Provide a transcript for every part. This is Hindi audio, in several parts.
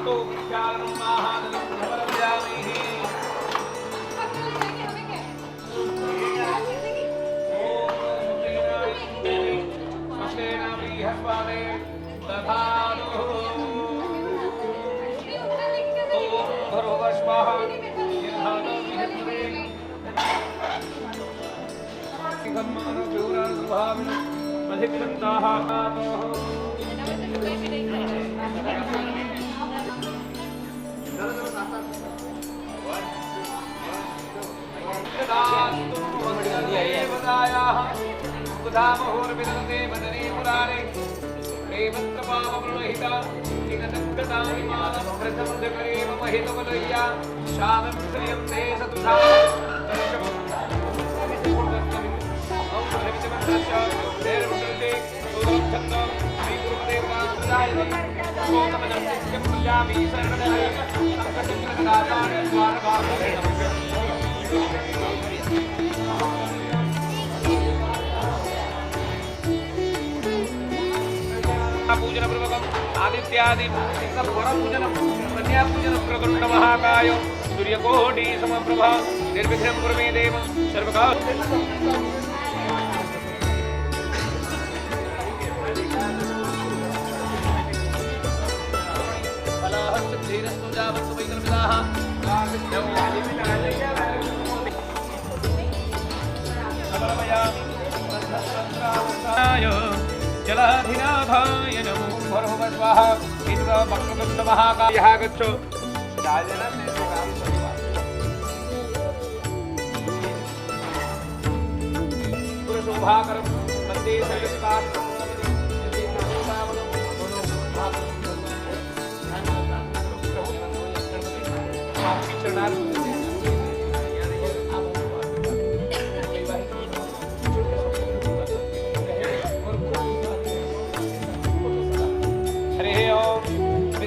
तो विचारणं महादलं समर्पयामि पूजन पूर्वकम आदित्यादि पूजन कन्या पूजन प्रकट महाकाय सूर्यकोटि समप्रभा निर्विघ्नं कुरु मे देव सर्वकाल जलाधिनाथाय नमो भर्गव स्वाहा इंद्र वक्रतुंड महाकायः गच्छ पुरुषोभाकरं मध्ये सयुक्तात् आपकी चरणार्थ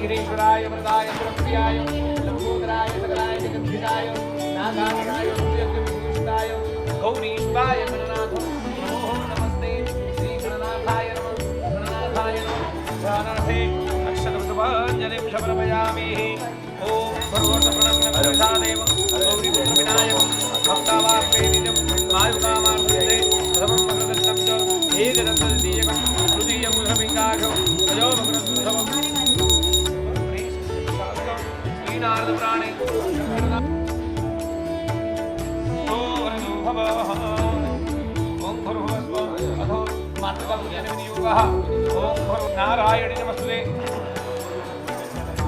विघ्नेश्वराय वरदाय सुरप्रियाय लंबोदराय सकलाय जगद्धिताय नागाय सूर्यविभूषिताय गौरीश्वाय गणनाथ नमो नमस्ते श्री गणनाथाय गणनाथाय ध्यानार्थे अक्षतमसमाञ्जलिं समर्पयामि ओम भगवत्प्रणम्यदेव गौरीपुत्रविनायक भक्तावाप्तेनिजं मायुकामार्थे प्रथमं भद्रदत्तं च एकदन्तद्वितीयकं तृतीयं मुद्रमिकाघं तयो भद्रदुद्धवम् नारद प्राणे ओम भर्गव अथो मातृका पूजन विनियोगः ओम नारायण नमस्ते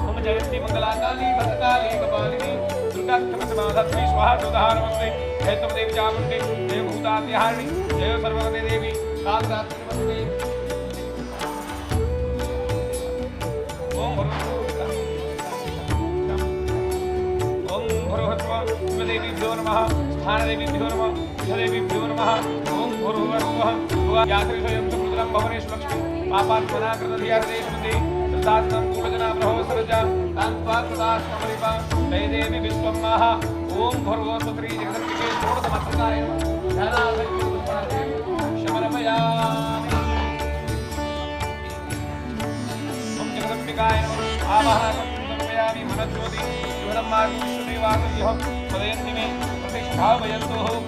ओम जयंती मंगलाकाली भद्रकाली कपालिनी दुर्गा क्षमसमाधत्री स्वाहा सुधा नमस्ते जय तुम देवी चामुंडे जय भूतात्याहारिणी जय सर्वगते देवी कालरात्रि नमस्ते ओम देवीभ्यो नमः स्थानदेवीभ्यो नमः देवीभ्यो नमः ओम भूर्भुवः यात्रिषयं सुकृतं भवनेषु लक्ष्मी पापात्मना कृतधियार्देशमते तदात्मं कुलजना ब्रह्मसरजा तान्त्वात्मदास्मरिपा जय देवी विश्वं मह ओम भूर्भुवः श्री जगदम्बिके षोडशमातृकाय ध्यानार्थं शमनमयामि ओम जगदम्बिकाय नमः आवाहनं समर्पयामि मनज्योति शिवरम्मार्गविश्वदेवागर्यः पदयन्ति मे प्रतिष्ठापयन्तु ओम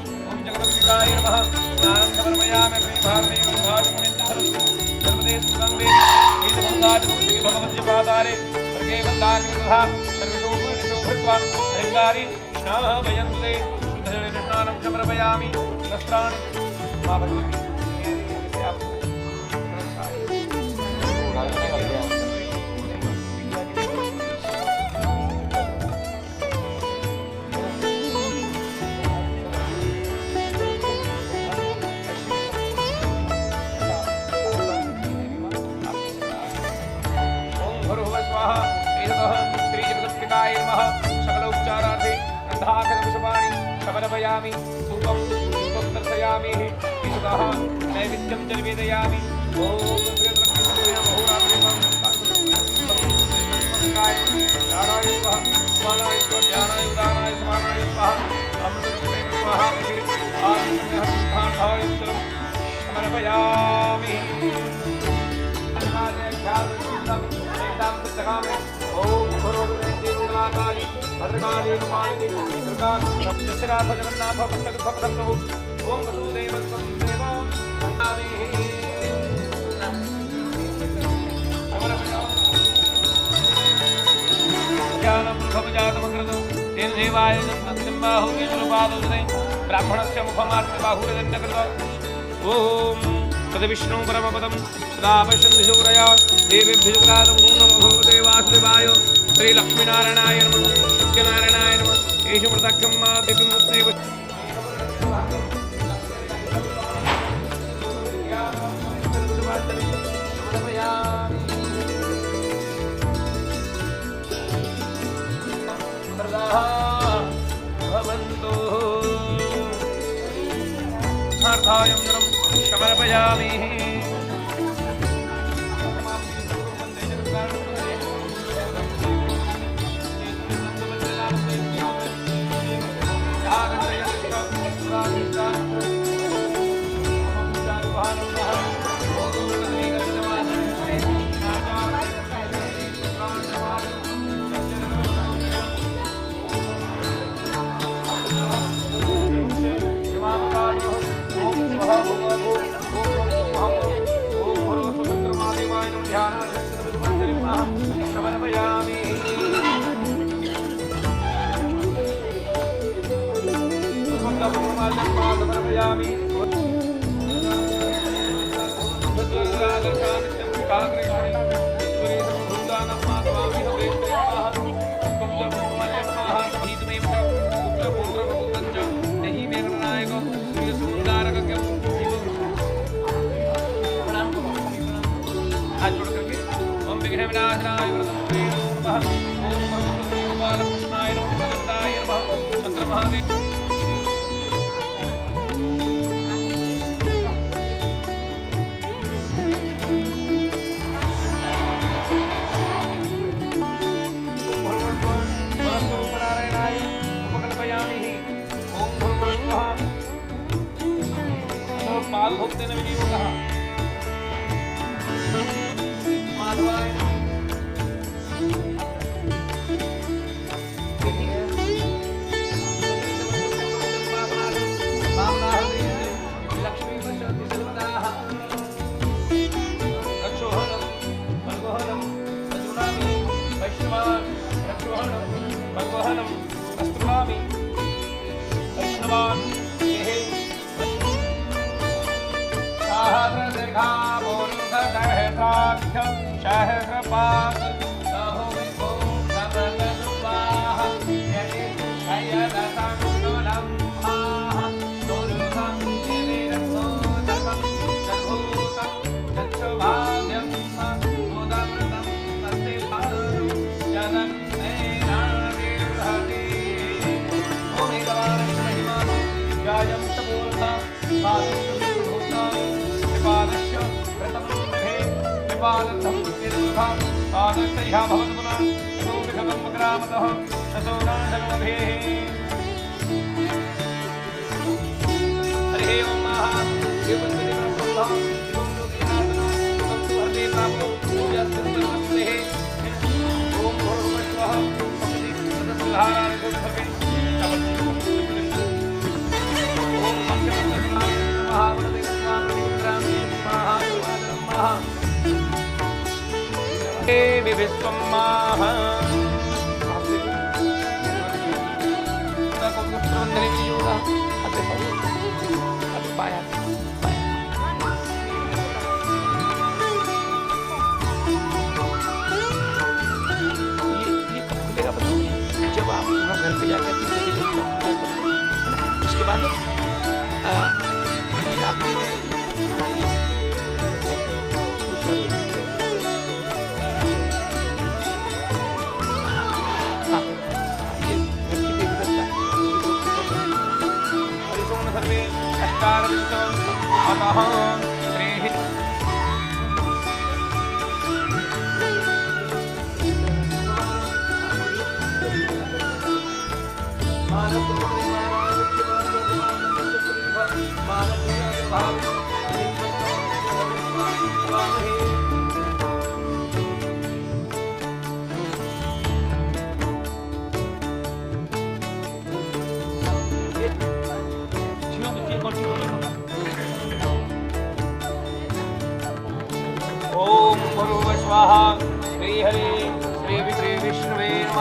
जगदम्बिकाय नमः ज्ञानं समर्पयामि श्रीभारते गंगाजमुनिन्दधरन्तु सर्वदेशगङ्गे नीतगङ्गाजमुनि भगवद्यपादारे स्वर्गे वन्दाग्निदधा सर्वशोभनिशोभृत्वा हरिङ्गारि स्नापयन्तु ते शुद्धजले स्नानं समर्पयामि वस्त्राणि मा भगवती श्री जगदम्बिकाय नमः सकल उपचारार्थे गन्धाक्षरपुष्पाणि समर्पयामि धूपं दर्शयामि विशुद्धः नैवेद्यं च निवेदयामि ओम समर्पयामि ओम महाकाली भद्रकाली कपालिनी दुर्गा सप्तश्रीनाथ जगन्नाथ भक्तदुःखप्रदं प्रभु ओम वसुदेव स्वं देव ज्ञानं भवजातमकृतं तेन देवाय जन्मसिंहाहुगे गुरुपादोदय ब्राह्मणस्य मुखमार्गबाहुरदण्डकृतं ओम तद्विष्णु परमपदं सदा पश्यन्ति शूरया देवेभ्यजुक्तादं नमो भगवते वासुदेवाय श्रीलक्ष्मीनारायणाय नमः सत्यनारायणाय नमः एष मृतकं मा दिव्यमूर्तेव भवन्तु अर्थायं नरं समर्पयामि हाथ जोड़ करके ओम विघ्न विनाशनाय बालकृष्णाय नमः मंत्र महादेव पाल भोगते ने विजय कहा माधवाय लक्ष्मी पश्यति सर्वदाः रक्षोहणं भगवहनं अजुनामि वैष्णवान् रक्षोहणं भगवहनं अस्त्रवामि वैष्णवान् सहस्रपाद सहो विभो समदनुवाह यदि अयदसंगुलम्भाः दुर्गं निरसोदकं सद्भूतं तच्छुभाव्यं मुदमृतं अस्ति फलं जगन्नेनाविर्हति भूमिगवानस्य महिमानं जायं तपोर्था पादस्य प्रथमं हे विपादर्थं निर्मुखं पादस्य भवतु पुनः सोऽभिषकं ग्रामतः ससोनाशनोभिः हरिः ओं महा शिवन्दरिब्रह्मं शिवं लोकीनाथं शिवं सुवर्णे प्राप्तो पूजास्तुतिर्वस्तेः ओं भूर्भुवस्वः सदसुधाराय गुरुभवे ओं मङ्गलमङ्गलाय महावनदेव देवी विश्वं माह जब आप वहाँ घर पे जाकर उसके बाद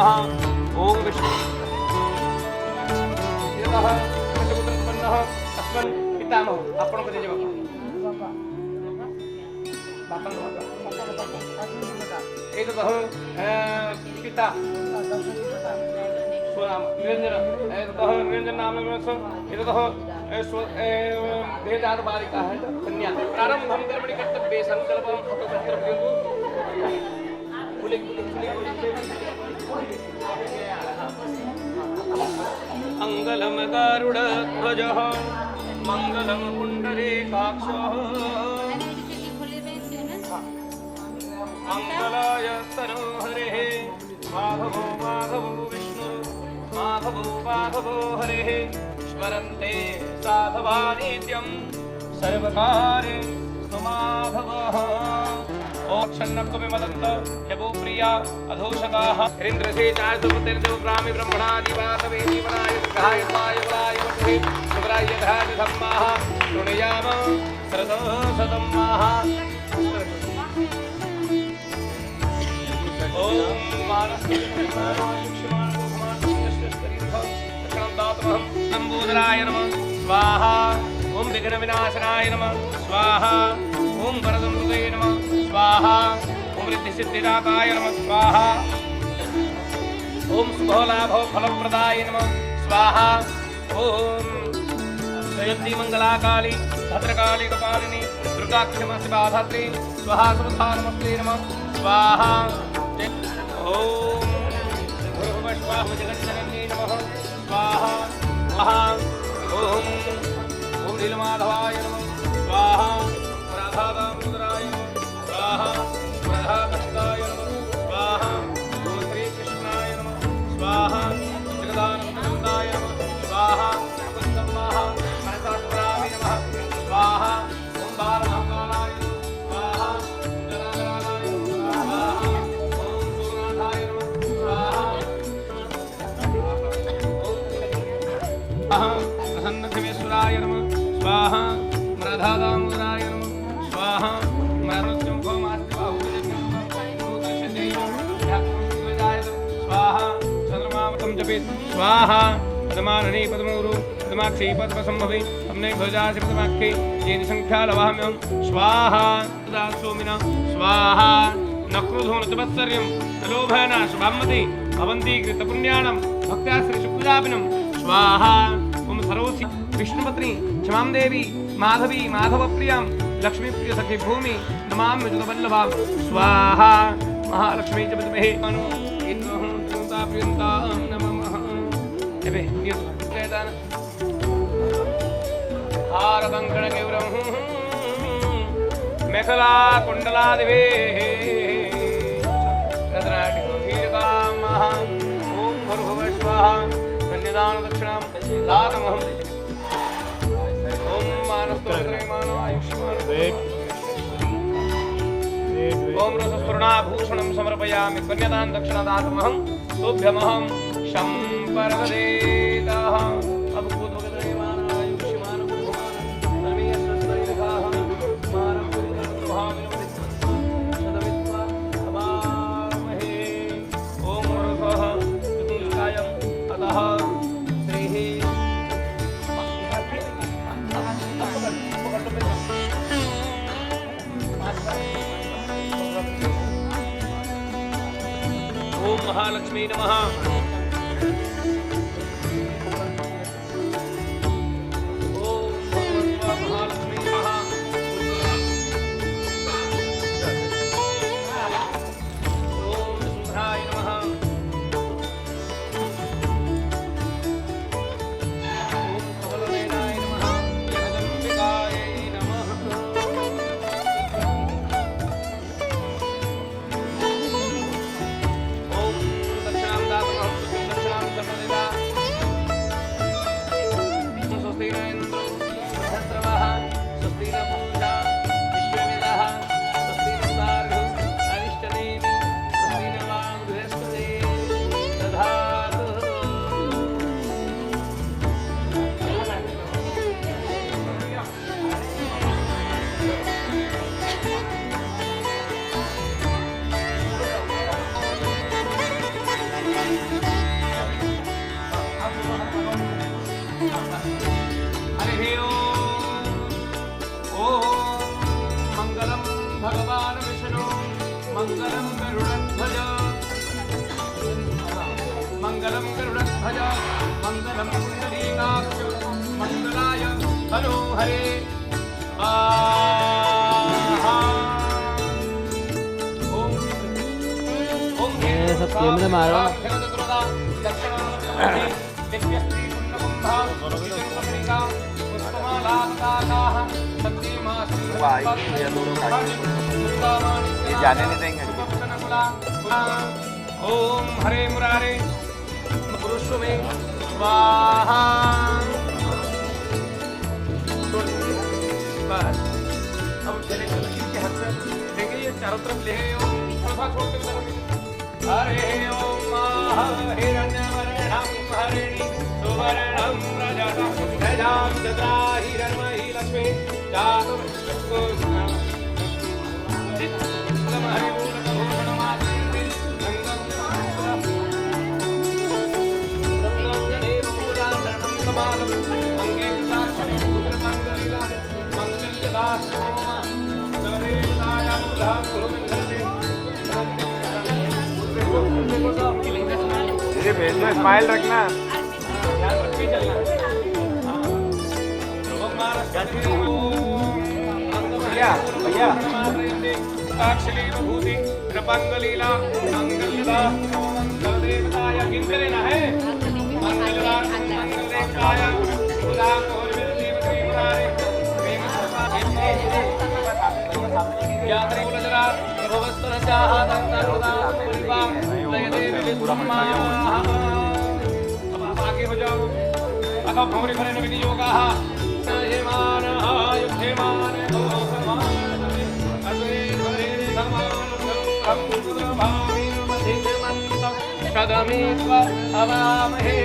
नमः ओम विष्णु यतः पंचपुत्र उत्पन्नः अस्मन् पितामह आपण को दे बापा बापा एततः पिता स्वनाम निरंजन एततः निरंजन नाम एततः भेदात बालिका है कन्या प्रारंभम कर्मणि कर्तव्ये संकल्पम कर्तव्यं मंगलम गरुड़ध्वजः मंगलम पुंडरीकाक्षः मंगलाय तनोहरेः माधवो माधवो विष्णु माधवो हरेः स्मरन्ते साधवा नित्यं सर्वकारे माधवः ओम क्षन्नत्वमे मदन्त यभो प्रिया अधोषकाः इन्द्रसे चासुपतिर्देव ब्राह्मी ब्रह्मणादिवातवे जीवनाय सहाय वाय वटे सुग्राय धाय धम्माः शृणुयाम सरदं सदम्माः ओम नंबूदराय नमः स्वाहा ओम विघ्न विनाशनाय नमः स्वाहा ओम वरदं हृदये नमः स्वाहा ओम रिद्धि सिद्धिदाताय नमः स्वाहा ओम शुभलाभो फलप्रदाय नमः स्वाहा ओम जयन्ती मंगलाकाली भद्रकाली कपालिनी दुर्गाक्षमा शिवाधात्री स्वाहा सुधा नमस्ते नमः स्वाहा ओम भूर्भुवस्वाहा जगज्जननी नमः स्वाहा स्वाहा ओम ओम नीलमाधवाय नमः स्वाहा राधादामोदराय नमः स्वाहा राधाकृष्णाय नमः स्वाहा ओम श्रीकृष्णाय नमः स्वाहा जगदानन्दनन्दाय नमः स्वाहा कुन्दम्माः मनसास्त्राय नमः स्वाहा ओम बालमहाकालाय नमः स्वाहा जनागराय नमः स्वाहा ओम सोमनाथाय नमः स्वाहा प्रसन्नदेवेश्वराय नमः स्वाहा मृधादामोदराय नमः स्वाहा मृत्युं स्वाहा चंद्रमावतं जपेत् स्वाहा पदमानने पदमौरु पदमाक्षी पद्मसंभवे हमने ध्वजासि पदमाख्ये येन संख्यालवाम्यहं स्वाहा दासोमिना स्वाहा न क्रोधो न तपस्सर्यं न लोभः न शुभामति भवन्ति कृतपुण्यानां भक्त्याश्रीशुक्लापिनं स्वाहा ओम सरोसि विष्णुपत्नी क्षमां देवी माधवी माधवप्रियां लक्ष्मीप्रिय सखी भूमि नमामि जुगवल्लभां स्वाहा महालक्ष्मी च विद्महे मनो इन्द्रं प्रियन्तां नमः एबे नियतदान हार कंकण केवरं मेखला कुंडला देवे रत्नाटि दीर्घामः ओम भूर्भुवस्वाहा कन्यादान दक्षिणां दातमहं ओम मानस्तोत्रयमानो आयुष्मान ओम रसस्फुरणाभूषणं समर्पयामि कन्यादान दक्षिणादातमहं तुभ्यमहं शम्परगदेतः अब भूतभगदेवान आयुष्मान भूमान धर्मीय स्वस्त्रैर्घाः मानपुरितभाविनो सदविद्वा अमामहे ओम रसः चतुर्कायं अतः श्रीः ओम महालक्ष्मी नमः मंगलम गरुड़ध्वज मंगलम पुंडरीकाक्ष मंगलाय मनोहरे स्वाहा। ओम ओम सब कैमरे मारो। जाने नहीं देंगे। ओम हरे मुरारे पुरुषों में स्वाहा। बस अब चले के हाथ में देंगे, ये चारों तरफ ले थोड़ा छोड़ के हरे ओम हिरण्यवर्णं हरिणि सुवर्णं रजतं गजां दद्रा हिरण्मयी लक्ष्मी ये भेज में स्माइल रखना। भैया भैया विभूति कृपांगलीला मंगलदा मंगलदेवताय गिनते रहना है। मंगलदा मंगलदेवताय गुलाम और देवते मुरारे याद रे गुलजरा भवस्तर चाहतं सर्वदा परिवां लयदेवी विस्मया। अब आगे हो जाओ। अथवा भौरी भरे नवीन योगाः सयमान युद्धमान कदमीत्व अवामहे।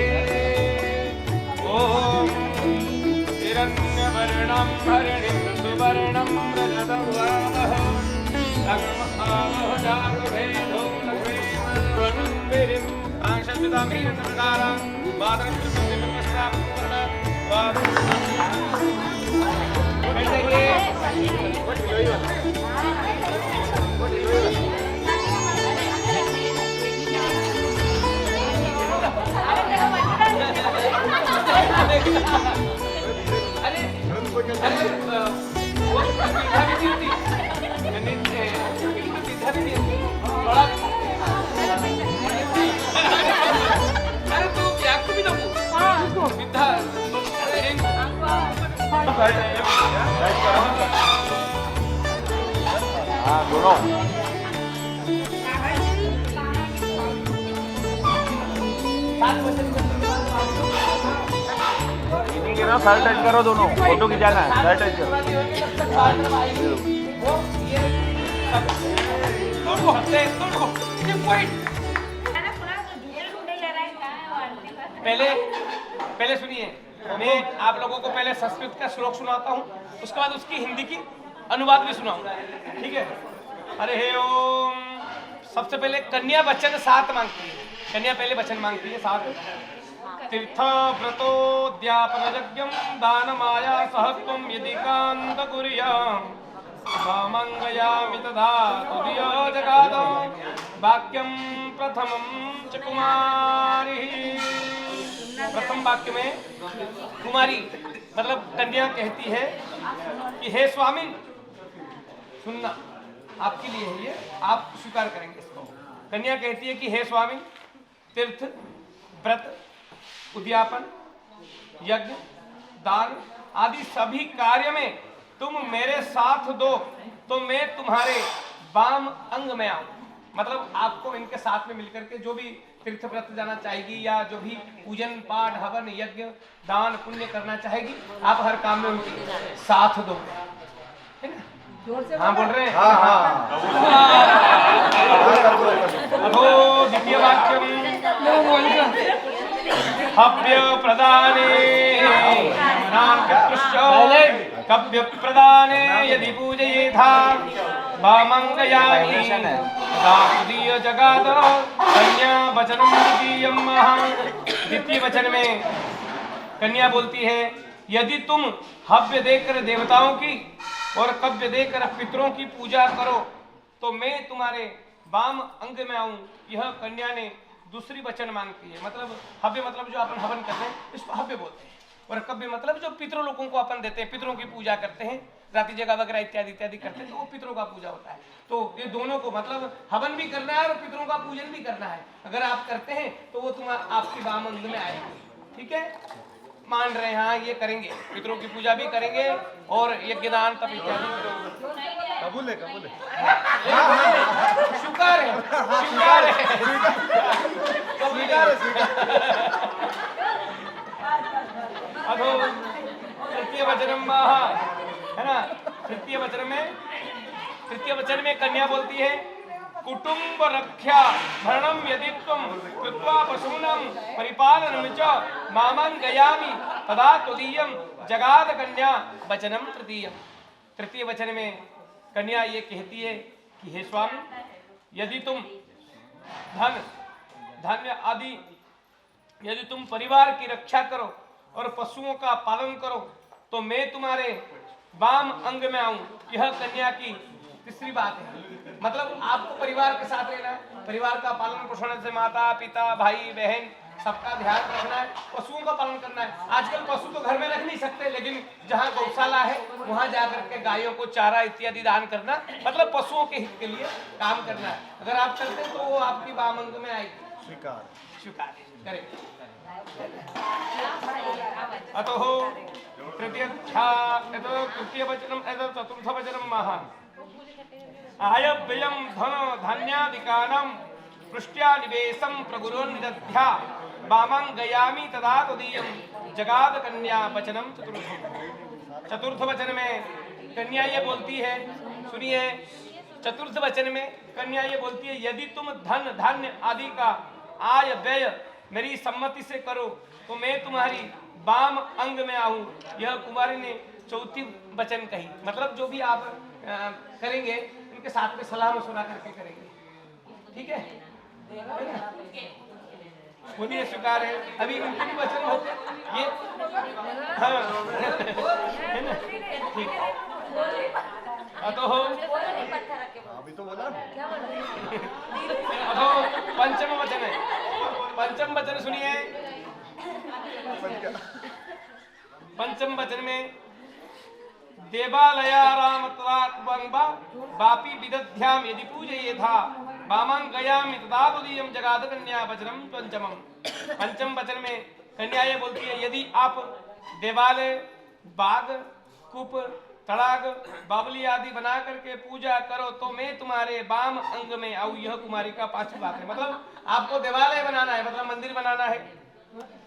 ओम हिरण्यवर्णं हरिणीं सुवर्णं रजतं वामः तन्महामहजातभेदो लक्ष्मीमन्वन्विरिं आंशद्युतां हिरण्यप्रकारां हाँ दोनों ना सर टच करो, दोनों फोटो खिंचाना है, सर टच करो। पहले सुनिए, मैं आप लोगों को पहले संस्कृत का श्लोक सुनाता हूँ, उसके बाद उसकी हिंदी की अनुवाद भी सुनाऊंगा, ठीक है। अरे ओम। सबसे पहले कन्या वचन 7 मांगती है, कन्या पहले वचन मांगती है 7। तीर्थ व्रतोद्यापन यज्ञं दान माया सहत्वं यदि कांत कुर्यां स्वामंगयामि तथा तुर्यो जगाद वाक्यं प्रथमं च कुमारी। प्रथम वाक्य में कुमारी मतलब कन्या कहती है कि हे स्वामी, सुनना आपके लिए है ये, आप स्वीकार करेंगे इसको। कन्या कहती है कि हे स्वामी, तीर्थ व्रत उद्यापन यज्ञ दान आदि सभी कार्य में तुम मेरे साथ दो तो मैं तुम्हारे वाम अंग में आऊं। मतलब आपको इनके साथ में मिलकर के जो भी तीर्थ व्रत जाना चाहेगी या जो भी पूजन पाठ हवन यज्ञ दान पुण्य करना चाहेगी, आप हर काम में उनके साथ दो, है ना? हाँ बोल रहे हैं। अभो द्वितीय वाक्यम हव्य प्रदाने कव्य प्रदाने यदि पूजयेथा वामंगयामि तदीय जगाद कन्या वचनम द्वितीयम। द्वितीय वचन में कन्या बोलती है, यदि तुम हव्य देकर देवताओं की और कव्य देकर पितरों की पूजा करो तो मैं तुम्हारे वाम अंग में आऊं। यह कन्या ने दूसरी वचन मांगती है। मतलब हव्य मतलब जो अपन हवन करते हैं इसको हव्य बोलते हैं, और कव्य मतलब जो पितरों लोगों को अपन देते हैं, पितरों की पूजा करते हैं, राति जगह वगैरह इत्यादि इत्यादि करते हैं, तो वो पितरों का पूजा होता है। तो ये दोनों को मतलब हवन भी करना है और पितरों का पूजन भी करना है। अगर आप करते हैं तो वो आपकी वाम अंग में आएगी। ठीक है, मान रहे हैं हाँ ये करेंगे, पितरों की पूजा भी करेंगे और यज्ञदान तप इत्यादि कबूल है कबूल है, स्वीकार है स्वीकार है स्वीकार है स्वीकार। अधो तृतीय वचनम महा, है ना, तृतीय वचन में कन्या बोलती है कुटुंब रक्षा भरणम यदि त्वं कृत्वा पशूनां परिपालनं च मामं गयामि तदा त्वदीयं जगाद कन्या वचनम तृतीयम। तृतीय वचन में कन्या ये कहती है कि हे स्वामी, यदि तुम धन्य आदि यदि तुम परिवार की रक्षा करो और पशुओं का पालन करो तो मैं तुम्हारे वाम अंग में आऊं। यह कन्या की तीसरी बात है। मतलब आपको परिवार के साथ रहना है, परिवार का पालन पोषण से माता पिता भाई बहन सबका ध्यान रखना है, पशुओं का पालन करना है। आजकल पशु तो घर में रख नहीं सकते, लेकिन जहाँ गौशाला है वहाँ जाकर के गायों को चारा इत्यादि दान करना, मतलब पशुओं के हित के लिए काम करना है। अगर आप करते हैं तो वो आपकी वाम अंग में आएगी। स्वीकार करें। अतः तृतीय वचनम चतुर्थ वचनम महा आय व्ययम धन धान्यादिकानां पृष्ट्या निवेशं प्रगुरोन्निदध्या वामं गयामि तदा तदीयं जगाद कन्या वचनम चतुर्थ। चतुर्थ वचन में कन्या ये बोलती है, सुनिए, चतुर्थ वचन में कन्या ये बोलती है यदि तुम धन धान्य आदि का आय व्यय मेरी सम्मति से करो तो मैं तुम्हारी वाम अंग में आऊं। यह कुमारी ने चौथी वचन कही। मतलब जो भी आप करेंगे उनके साथ में सलाह मशवरा करके करेंगे। ठीक है, बोलिए स्वीकार है। अभी उनके भी वचन होते ये हाँ है ना, ठीक है। अभी तो बोला पंचम वचन है। पंचम वचन सुनिए। पंचम वचन में देवालयारामत्वात्मंबा वापि विदध्याम यदि पूजयेथा वामं गयामि तदा तदीयं जगाद कन्या वचनम पंचमम। पंचम वचन में कन्या ये बोलती है यदि आप देवालय बाग कूप तड़ाग बावली आदि बना करके पूजा करो तो मैं तुम्हारे वाम अंग में आऊं। यह कुमारी का पांचवी बात है। मतलब आपको देवालय बनाना है, मतलब मंदिर बनाना है,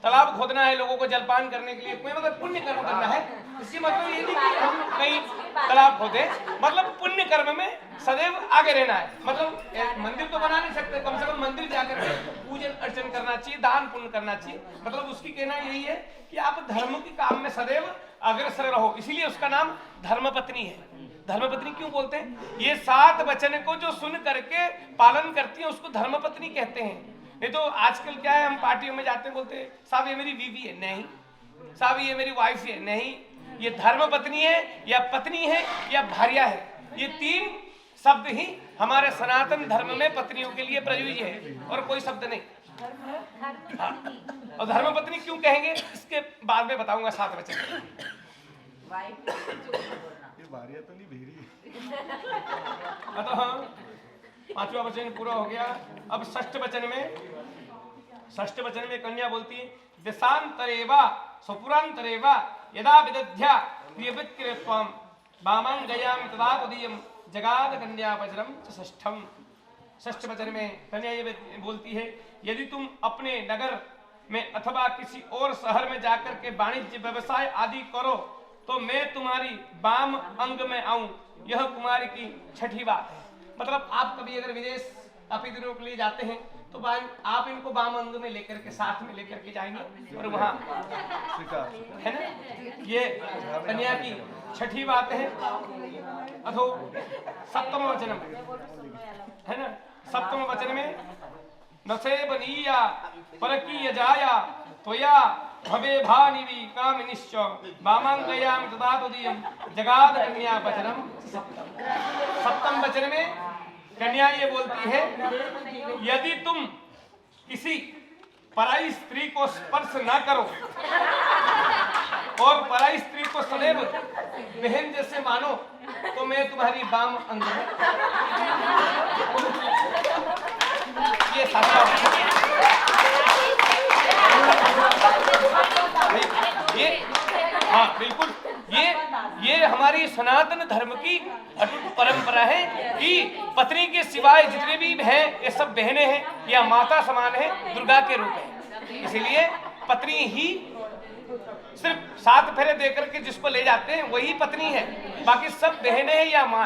तालाब खोदना है, लोगों को जलपान करने के लिए, कोई मतलब पुण्य कर्म करना है। इसकी मतलब ये नहीं कि हम कहीं तालाब खोदे, मतलब पुण्य कर्म में सदैव आगे रहना है। मतलब मंदिर तो बना नहीं सकते, कम से कम मंदिर जाकर के पूजन अर्चन करना चाहिए, दान पुण्य करना चाहिए। मतलब उसकी कहना यही है कि आप धर्म के काम में सदैव अग्रसर रहो, इसीलिए उसका नाम धर्मपत्नी है। धर्मपत्नी क्यों बोलते हैं? ये 7 वचन को जो सुन करके पालन करती है उसको धर्मपत्नी कहते हैं। नहीं तो आजकल क्या है, हम पार्टियों में जाते हैं, बोलते हैं साहब ये मेरी बीवी है, नहीं साहब ये मेरी वाइफ है, नहीं, ये धर्मपत्नी है या पत्नी है या भार्या है। ये 3 शब्द ही हमारे सनातन धर्म में पत्नियों के लिए प्रयुक्त है और कोई शब्द नहीं। और धर्मपत्नी क्यों कहेंगे इसके बाद में बताऊंगा 7 वचन। भार्या तो नहीं भेरी है। अतः 5वां वचन पूरा हो गया। अब 6ठ वचन में कन्या बोलती है देशांतरेवा स्वपुरांतरेवा यदा विदध्या प्रियवित्कृत्वं वामं गयामि तदा तदीयं जगाद कन्या वचनम। 6ठ वचन में कन्या ये बोलती है यदि तुम अपने नगर में अथवा किसी और शहर में जाकर के वाणिज्य व्यवसाय आदि करो तो मैं तुम्हारी वाम अंग में आऊं। यह कुमारी की 6ठी बात है। मतलब आप कभी अगर विदेश काफी दिनों के लिए जाते हैं तो आप इनको वाम अंग में लेकर के साथ में लेकर के जाएंगे और वहाँ है ना, ये कन्या की 6ठी बात है। अथो 7वां वचन है ना, 7वें वचन में नसेवनीया परकीय जाया त्वया भवे भानिवि कामिनिश्च वामं गयामि तदा तदीयं जगाद कन्या वचनम। 7वें वचन में कन्या ये बोलती है यदि तुम किसी पराई स्त्री को स्पर्श ना करो और पराई स्त्री को सदैव बहन जैसे मानो, तो मैं तुम्हारी बाम अंग हूं। ये शास्त्र ये हाँ बिल्कुल, ये हमारी सनातन धर्म की अटूट परंपरा है कि पत्नी के सिवाय जितने भी हैं ये सब बहनें हैं या माता समान है, दुर्गा के रूप है। इसीलिए पत्नी ही सिर्फ 7 फेरे देकर के जिसको ले जाते हैं वही पत्नी है, बाकी सब बहनें हैं या माँ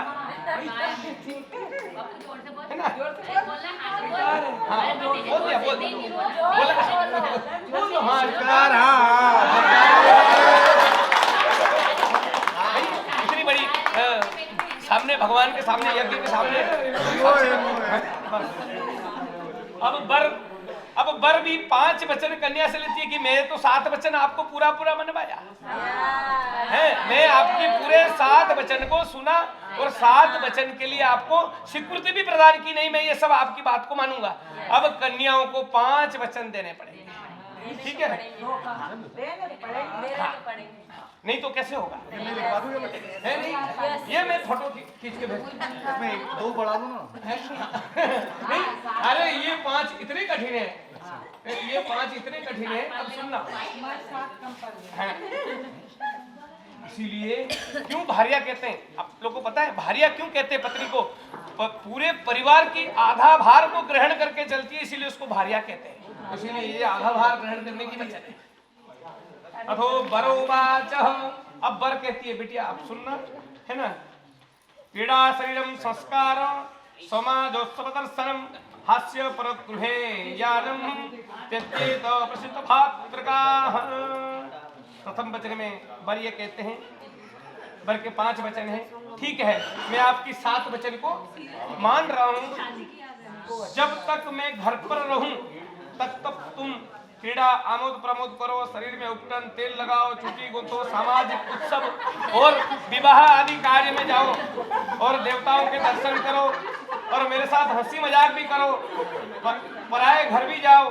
है ना। हाँ बोल दिया, बोल इतनी बड़ी सामने भगवान के सामने, यज्ञ के सामने अब बर भी 5 वचन कन्या से लेती है कि मैं तो 7 वचन आपको पूरा मनवाया है, मैं आपके पूरे 7 वचन को सुना और 7 वचन के लिए आपको स्वीकृति भी प्रदान की, नहीं मैं ये सब आपकी बात को मानूंगा। अब कन्याओं को 5 वचन देने पड़ेंगे, ठीक है? नहीं तो कैसे होगा? है नहीं, ये मैं फोटो खींच के भेज, इसमें 2 बढ़ा दो ना। नहीं, अरे ये 5 इतने कठिन है, ये 5 इतने कठिन है। अब सुनना, इसीलिए क्यों भारिया कहते हैं, आप लोगों को पता है भारिया क्यों कहते हैं? पत्नी को पूरे परिवार की आधा भार को ग्रहण करके चलती है, इसीलिए उसको भारिया कहते हैं। इसीलिए ये आधा भार ग्रहण करने की वजह है। अथो बरोवाच, अब बर कहती है बेटिया आप सुनना, है ना। पीड़ा शरीरम संस्कार समाजोत्सव दर्शनम हास्य परगृहे यानम त्यजेत प्रसिद्ध भातृका। प्रथम वचन में बर ये कहते हैं, बर के 5 वचन हैं, ठीक है मैं आपकी 7 वचन को मान रहा हूं, जब तक मैं घर पर रहूं तब तुम क्रीड़ा आमोद प्रमोद करो, शरीर में उपटन तेल लगाओ, चुटी गुंथो, सामाजिक उत्सव और विवाह आदि कार्य में जाओ और देवताओं के दर्शन करो और मेरे साथ हंसी मजाक भी करो, पराए घर भी जाओ।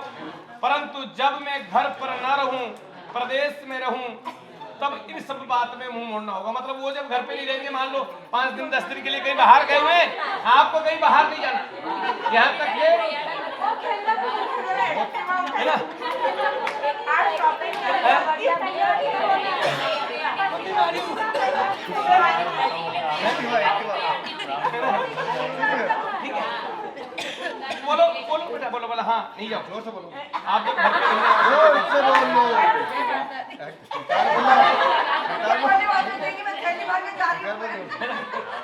परंतु जब मैं घर पर न रहूं, प्रदेश में रहूं, तब इन सब बात में मुंह मोड़ना होगा। मतलब वो जब घर पे नहीं रहेंगे, मान लो 5 दिन 10 दिन के लिए कहीं बाहर गए हुए, आपको कहीं बाहर नहीं जाना, यहाँ तक ये है ना। बोलो बोलो बेटा, बोलो बोलो, हाँ नहीं जाओ, जोर से बोलो, आप लोग घर पे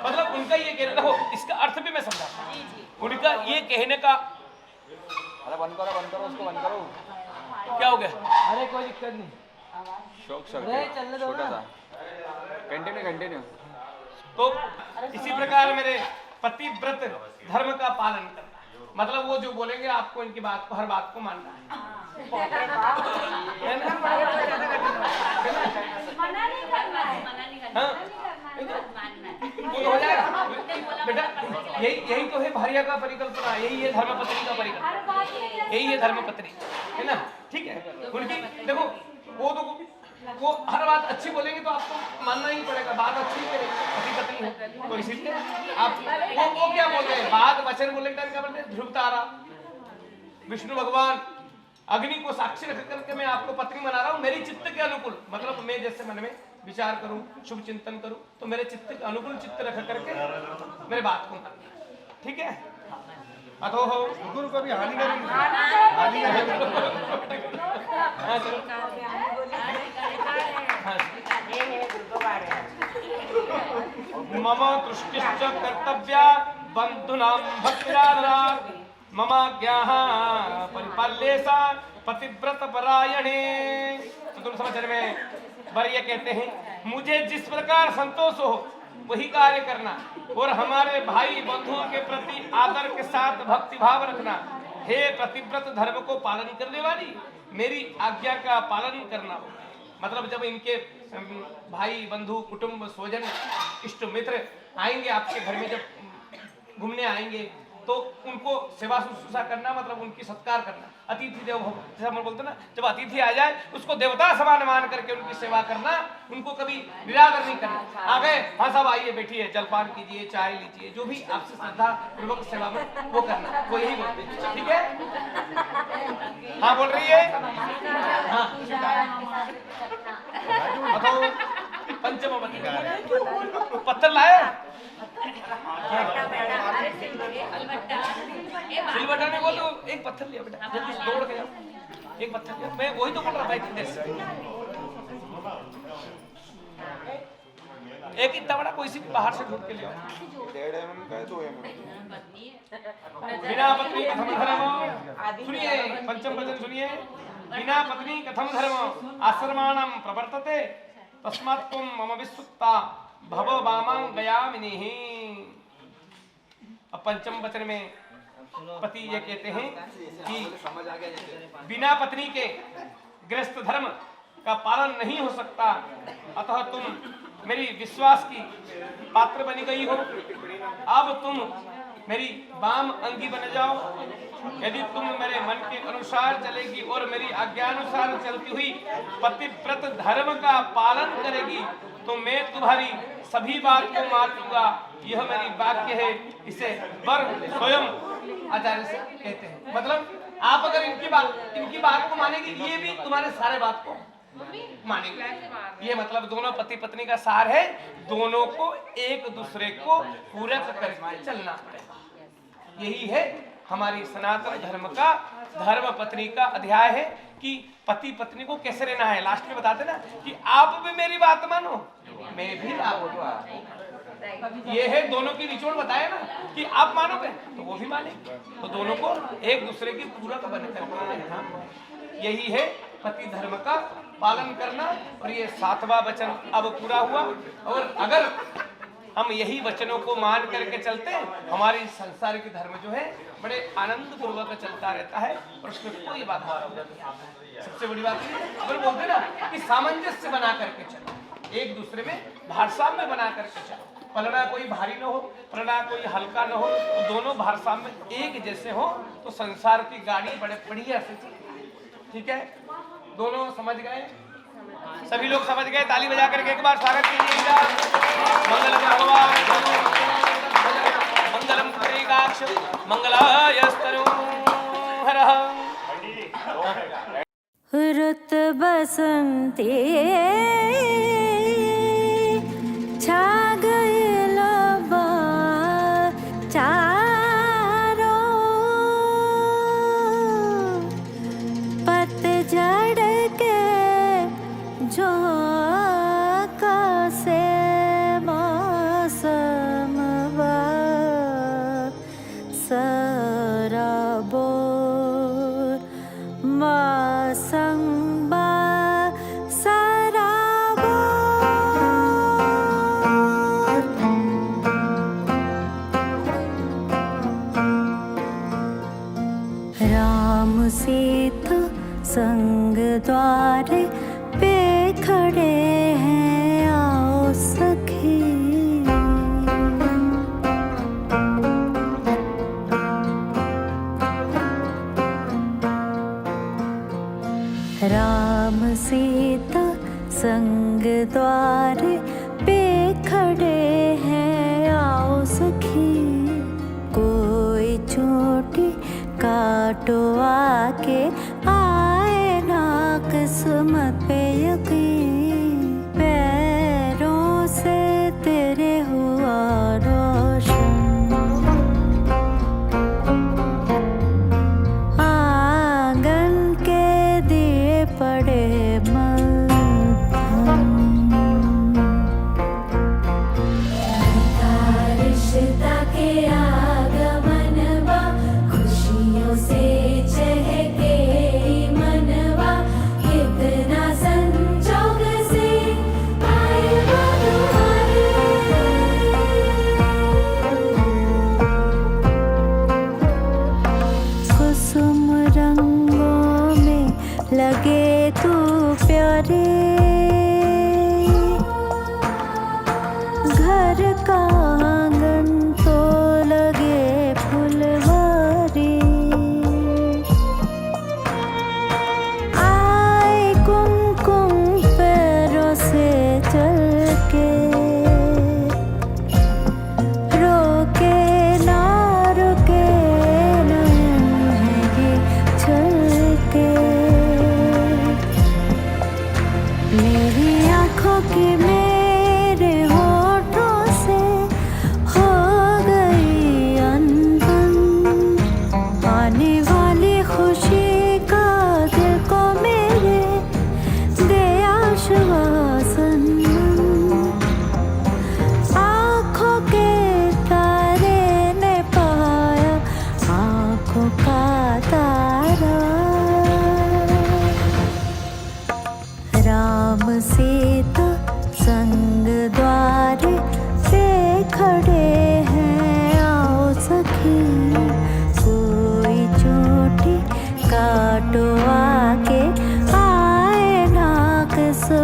मतलब उनका ये कहना हो, इसका अर्थ भी मैं समझा, उनका ये कहने का, अरे बंद करो उसको बंद करो। क्या हो गया? अरे कोई दिक्कत नहीं, शौक छोटा सा कंटिन्यू। तो इसी प्रकार मेरे पतिव्रत धर्म का पालन करना, मतलब वो जो बोलेंगे आपको इनकी बात को, हर बात को मानना है। हो जाएगा बेटा, यही तो है भारिया का परिकल्पना, यही है धर्मपत्नी का परिकल्पना, यही है धर्मपत्नी, है ना। ठीक है, उनकी देखो वो हर बात अच्छी बोलेंगे तो आपको मानना ही पड़ेगा, बात अच्छी करेंगे, पति पत्नी है तो इसीलिए आप वो क्या बोलते हैं, बात वचन बोलने का क्या बोलते हैं, ध्रुव तारा, विष्णु भगवान, अग्नि को साक्षी रख करके मैं आपको पत्नी बना रहा हूँ मेरी चित्त के अनुकूल, मतलब मैं जैसे मन में विचार करूं, शुभ चिंतन करूं, तो मेरे चित्त के अनुकूल चित्त रख करके मेरे बात को मानना, ठीक है। अथो हो गुरु को भी हानि करेंगे, मम तुष्टिश्च कर्तव्या बंधुनां भक्तिरादरा मम ज्ञाः परिपाल्येषा पतिव्रत परायणे। चतुर्थ वचन में वर ये कहते हैं, मुझे जिस प्रकार संतोष हो वही कार्य करना और हमारे भाई बंधुओं के प्रति आदर के साथ भक्ति भाव रखना। हे प्रतिव्रत धर्म को पालन करने वाली, मेरी आज्ञा का पालन करना होगा। मतलब जब इनके भाई बंधु कुटुंब स्वजन इष्ट मित्र आएंगे आपके घर में, जब घूमने आएंगे तो उनको सेवा शुश्रूषा करना मतलब उनकी सत्कार करना, अतिथि देवो भव, जैसा हम बोलते हैं ना, जब अतिथि आ जाए उसको देवता समान मान करके उनकी सेवा करना, उनको कभी निरादर नहीं करना। आ गए, हाँ साहब आइए बैठिए, जलपान कीजिए, चाय लीजिए, जो भी आपसे श्रद्धा पूर्वक सेवा में वो करना, वो यही बोलते हैं। ठीक है, हाँ बोल रही है, हाँ बताओ। पंचम पत्थर लाए, सिलवटा ने बोल तो एक पत्थर लिया बेटा, जल्दी से दौड़ गया, एक पत्थर लिया, मैं वही तो बोल रहा था इतने से। एक इतना बड़ा कोई सी बाहर से ढूंढ के लिया, 1.5 mm का है 2 mm। बिना पत्नी कथम धर्म, सुनिए पंचम वचन सुनिए, बिना पत्नी कथम धर्म आश्रमाणम प्रवर्तते तस्मात् त्वं मम विसुक्ता भव वामां गयामिनीहि। अब पंचम वचन में पति ये कहते हैं कि बिना पत्नी के गृहस्थ धर्म का पालन नहीं हो सकता, अतः तुम मेरी विश्वास की पात्र बनी गई हो, अब तुम मेरी वाम अंगी बन जाओ। यदि तुम मेरे मन के अनुसार चलेगी और मेरी आज्ञानुसार चलती हुई पतिव्रत धर्म का पालन करेगी तो मैं तुम्हारी सभी बात को मान लूंगा। यह मेरी वाक्य है, इसे वर स्वयं आचार्य से कहते हैं। मतलब आप अगर इनकी बात को मानेगी, ये भी तुम्हारे सारे बात को मानेंगे। ये मतलब दोनों पति पत्नी का सार है, दोनों को एक दूसरे को पूरक करके चलना पड़ेगा। यही है हमारी सनातन धर्म का, धर्म पत्नी का अध्याय है कि पति पत्नी को कैसे रहना है। लास्ट में बताते ना कि आप भी मेरी बात मानो, मैं भी आपको। ये है दोनों की निचोड़ बताया ना कि आप मानोगे तो वो भी मानेंगे, तो दोनों को एक दूसरे की पूरक बनकर रहना, यही है पति धर्म का पालन करना। और ये 7वां वचन अब पूरा हुआ, और अगर हम यही वचनों को मान करके चलते हैं, हमारी संसारिक धर्म जो है बड़े आनंद पूर्वक चलता रहता है और उसमें कोई बात नहीं। सबसे बड़ी बात अगर बोलते ना कि सामंजस्य बना करके चलो, एक दूसरे में भारसाम्य बना करके चलो, पलड़ा कोई भारी न हो, पलड़ा कोई हल्का न हो, तो दोनों भारसाम्य एक जैसे हो तो संसार की गाड़ी बड़े बढ़िया से चले। ठीक है, दोनों समझ गए, सभी लोग समझ गए, ताली बजा करके एक बार स्वागत कीजिएगा। मंगलम भगवान मंगलम पुंडरीकाक्ष मंगलायस्तनु हरः। रुत बसंती छा गए लबा चारों, पतझड़ के झोंका से मौसम सराबोर मौसम राम सीता संग द्वारे पे खड़े हैं, आओ सखी। राम सीता संग द्वारे पे खड़े हैं, आओ सखी। कोई चोटी काटो आके, आए ना किस्मत पे यकीन। पैरों से तेरे हुआ रोशन, आंगन के दिए पड़े मध्यम। रिश्ता के आगमनवा, खुशियों से चहके मनवा। कितना संजोग से आए वो तुम्हारे, कुसुम रंगों में लगे तू प्यारे। घर का आंगन तो लगे फूल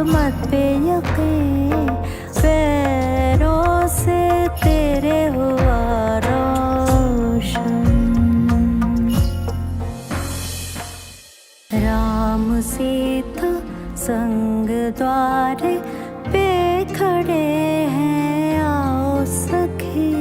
मत पे यकीन, पैरों से तेरे हुआ रोशन। राम सीता संग द्वारे पे खड़े हैं, आओ सखी।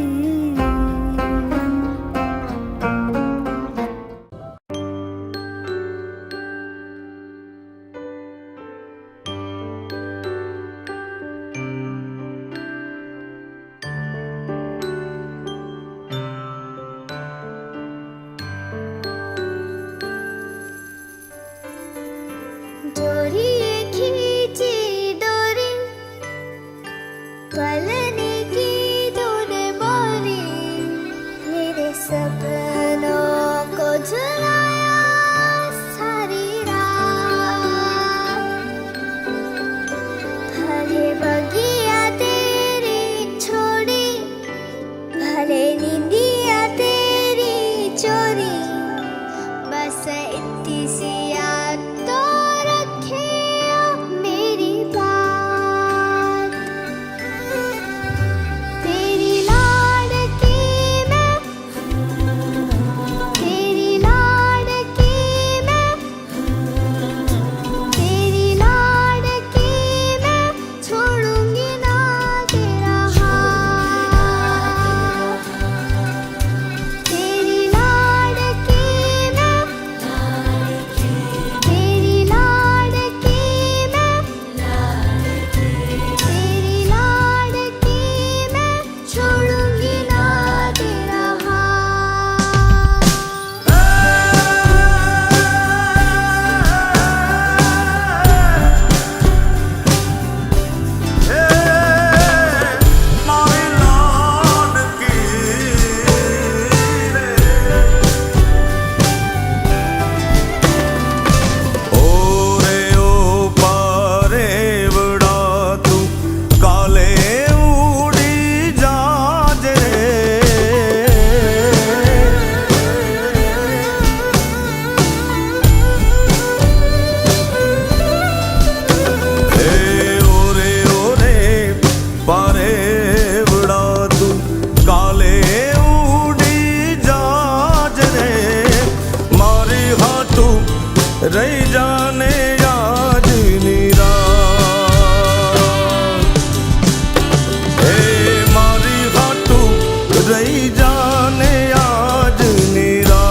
डोरी खींची डोरी, पलने की तूने बोली, मेरे सपनों को झुलाया सारी रात। भले बगिया तेरी छोड़ी, भले नींदिया तेरी चोरी, बस इतनी सी याद तो रखे मेरी बात। तेरी लाडकी मैं, तेरी लाडकी मैं, तेरी लाडकी मैं, छोड़ूंगी ना तेरा हाथ। तेरी लाडकी मैं, तेरी लाडकी मैं, तेरी लाडकी मैं, छोड़ूंगी ना तेरा हाथ। रही जाने आज निराश, हे मारी हाथू रही जाने आज निराश।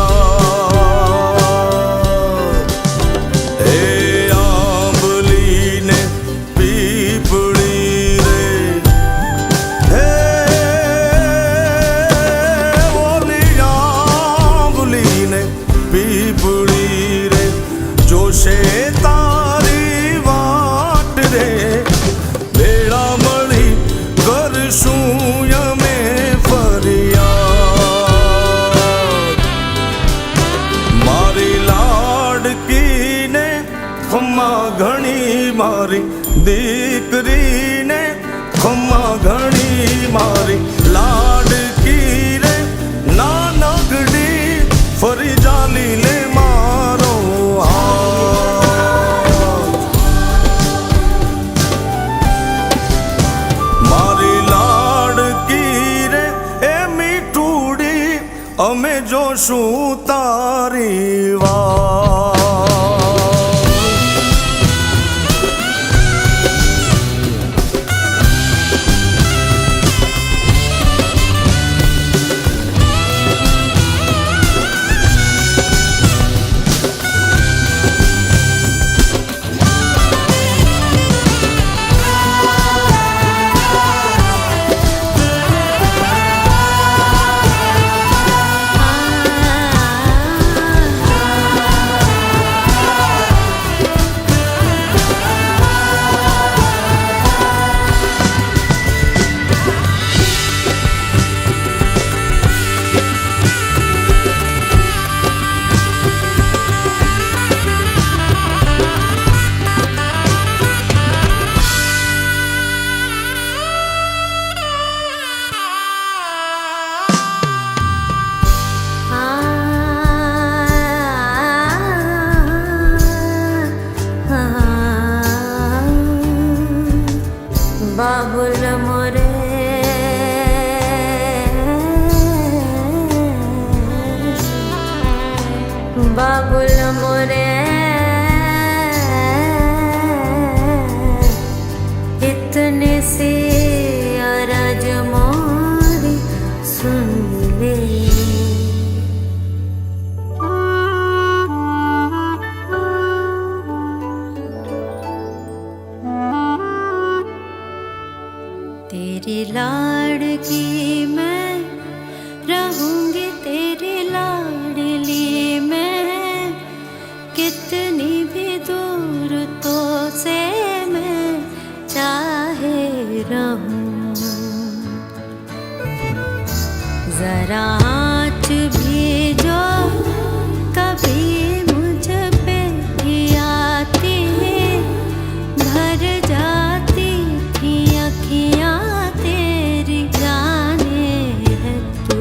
हे आंबली ने पीपड़ी रे, हे ओली आंबली ने पीपड़ी रे, जोशे तारी वाट रे, बेड़ा मળી કરશું અમે ફરિયાદ। મારી લાડકીને ખમ્મા ઘણી, મારી દીકરીને ખમ્મા ઘણી, મારી લાડકી રે નાનકડી, ફરી જાલી લે મારો હાથ। મારી લાડકી રે એ મીઠુડી, અમે જોશું તારી વાત। तेरी लाड़की मैं रहूंगी, तेरी लाडली मैं, कितनी भी दूर तो से मैं चाहे रहूं। जरा आँच भी जो कभी मुझ पे भी आती, भर जाती थी अखियाँ तेरी, जाने है तू।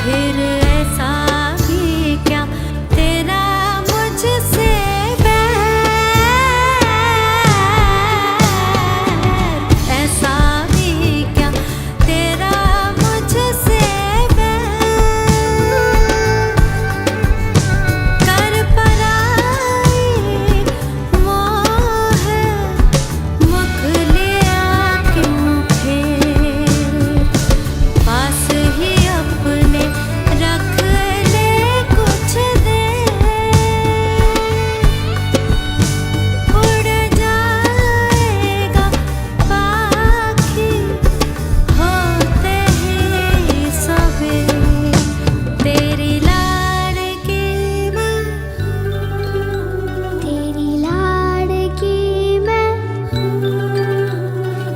फिर ऐसा भी क्या तेरा मुझसे बैर, ऐसा भी क्या तेरा मुझसे कर पराई मोह मुख लिया क्यों फिर, पास ही अपने रख ले कुछ देर, उड़ जाएगा पाखी होते ही सवेर, तेरी लाड़की मैं, तेरी लाड़की मैं,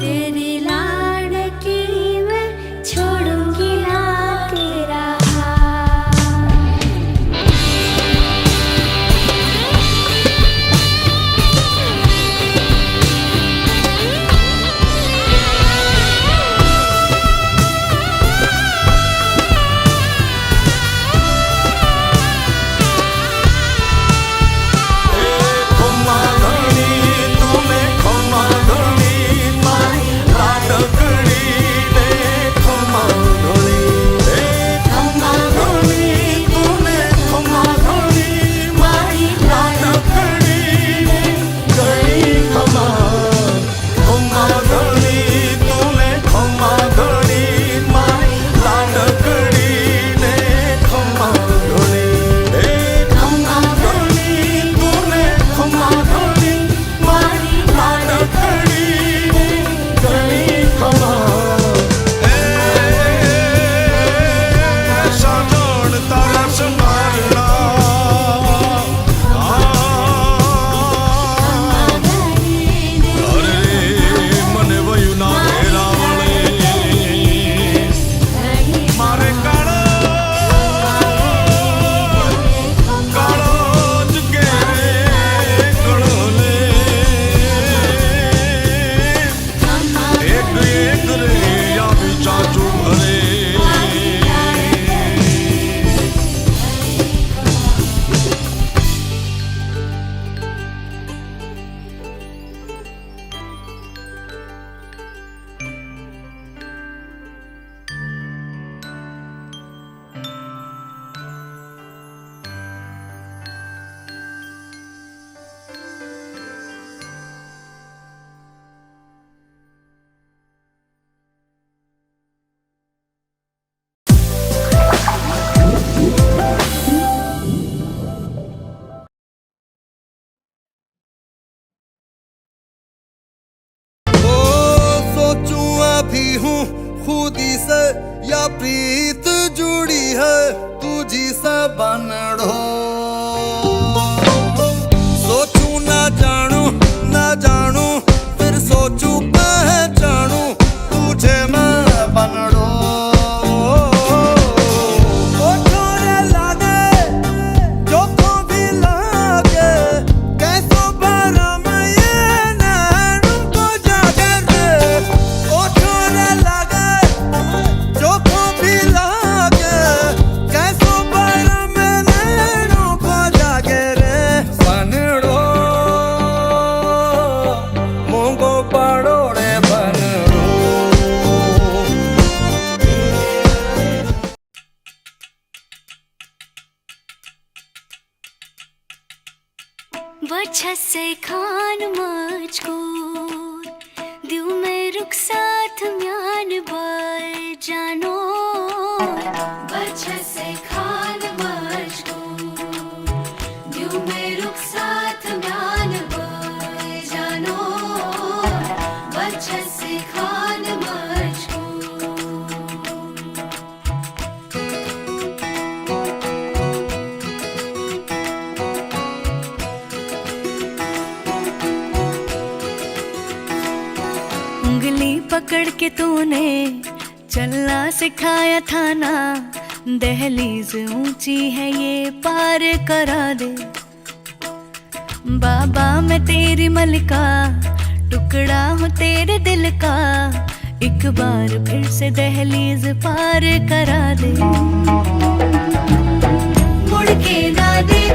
तेरी लाड़की मैं, छोड़ूंगी ना तेरा हाथ। खम्मा घणी तूने खम्मा घणी मारी लाडकड़ी ने खम्मा घणी, खम्मा घणी तूने खम्मा घणी मारी लाडकड़ी ने गई खम्मा, खम्मा घणी तूने खम्मा घणी मारी लाडकड़ी ने खम्मा घणी, खम्मा घणी तूने खम्मा घणी मारी लाडकड़ी ने गई खम्मा। साजण तारा संभालना अरे મને વયું ના ઘેરાવળે મારે કાળો કાળો જ ઘેરે ગળોલે એક એક રે આવી ચાચું ઘરે सोचूं अभी हूँ खुदी से या प्रीत जुड़ी है तुझी से बनड़ो, सोचूं ना जानूं फिर सोचूं पहचानूं तुझे मैं बनड़ो। ओ छोरे लागे जो को भी लागे कैसो भरम ये नैनों को जागे रे, ओ छोरे लागे जो को भी लागे कैसो भरम नैनों को जागे रे, बनड़ो मोंगो पाड़ो रे बनड़ो। वजह से खान मजकूर दिल में रुख साथ म्यान बर जानो, वजह से खान मजकूर दिल में रुख साथ म्यान बर जानो, पकड़ के तूने चलना सिखाया था ना, दहलीज ऊंची है ये पार करा दे। बाबा मैं तेरी मलिका, टुकड़ा हूँ तेरे दिल का, एक बार फिर से दहलीज पार करा दे। मुड़ के ना दे